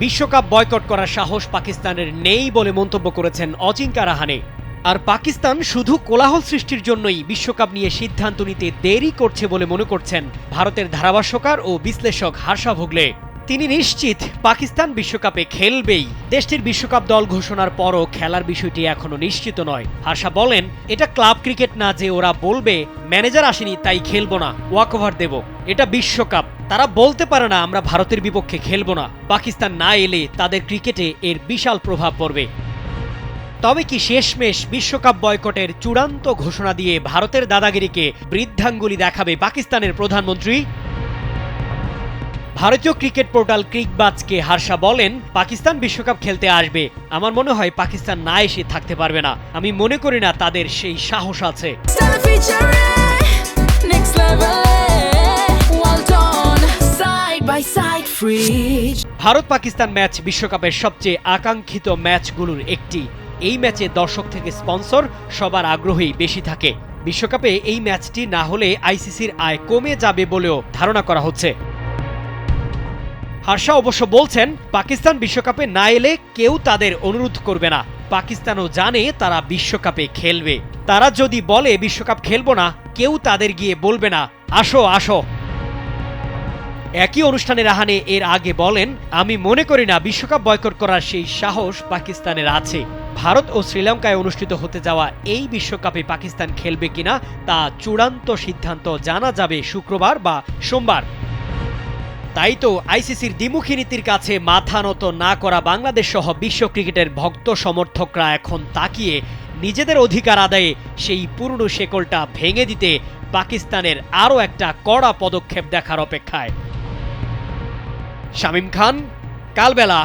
বিশ্বকাপ বয়কট করার সাহস পাকিস্তানের নেই বলে মন্তব্য করেছেন অজিঙ্কা রাহানে। আর পাকিস্তান শুধু কোলাহল সৃষ্টির জন্যই বিশ্বকাপ নিয়ে সিদ্ধান্ত নিতে দেরি করছে বলে মনে করছেন ভারতের ধারাভাষ্যকার ও বিশ্লেষক হার্ষা ভোগলে। তিনি নিশ্চিত পাকিস্তান বিশ্বকাপে খেলবেই। দেশটির বিশ্বকাপ দল ঘোষণার পরও খেলার বিষয়টি এখনো নিশ্চিত নয়। হার্ষা বলেন, এটা ক্লাব ক্রিকেট না যে ওরা বলবে ম্যানেজার আসেনি তাই খেলবো না, ওয়াকওভার দেব। এটা বিশ্বকাপ, তারা বলতে পারে না আমরা ভারতের বিপক্ষে খেলবো না। পাকিস্তান না এলে তাদের ক্রিকেটে এর বিশাল প্রভাব পড়বে। তবে কি শেষমেশ বিশ্বকাপ বয়কটের চূড়ান্ত ঘোষণা দিয়ে ভারতের দাদাগিরিকে বৃদ্ধাঙ্গুলি দেখাবে পাকিস্তানের প্রধানমন্ত্রী? ভারতীয় ক্রিকেট পোর্টাল ক্রিকবাজকে হার্ষা বলেন, পাকিস্তান বিশ্বকাপ খেলতে আসবে। আমার মনে হয় পাকিস্তান না এসে থাকতে পারবে না। আমি মনে করি না তাদের সেই সাহস আছে। ভারত পাকিস্তান ম্যাচ বিশ্বকাপের সবচেয়ে আকাঙ্ক্ষিত ম্যাচগুলোর একটি। এই ম্যাচে দর্শক থেকে স্পন্সর সবার আগ্রহই বেশি থাকে। বিশ্বকাপে এই ম্যাচটি না হলে আইসিসির আয় কমে যাবে বলেও ধারণা করা হচ্ছে। হার্ষা অবশ্য বলছেন, পাকিস্তান বিশ্বকাপে না এলে কেউ তাদের অনুরোধ করবে না। পাকিস্তানও জানে তারা বিশ্বকাপে খেলবে। তারা যদি বলে বিশ্বকাপ খেলবো না, কেউ তাদের গিয়ে বলবে না আসো আসো। একই অনুষ্ঠানে রাহানে এর আগে বলেন, আমি মনে করি না বিশ্বকাপ বয়কট করার সেই সাহস পাকিস্তানের আছে। ভারত ও শ্রীলঙ্কায় অনুষ্ঠিত হতে যাওয়া এই বিশ্বকাপে পাকিস্তান খেলবে কিনা তা চূড়ান্ত সিদ্ধান্ত জানা যাবে শুক্রবার বা সোমবার। তাই তো আইসিসির দ্বিমুখী নীতির কাছে মাথা নত না করা বাংলাদেশ সহ বিশ্ব ক্রিকেটের ভক্ত সমর্থকরা এখন তাকিয়ে নিজেদের অধিকার আদায়ে সেই পুরনো শেকলটা ভেঙে দিতে পাকিস্তানের আরও একটা কড়া পদক্ষেপ দেখার অপেক্ষায়। শামীম খান, কালবেলা।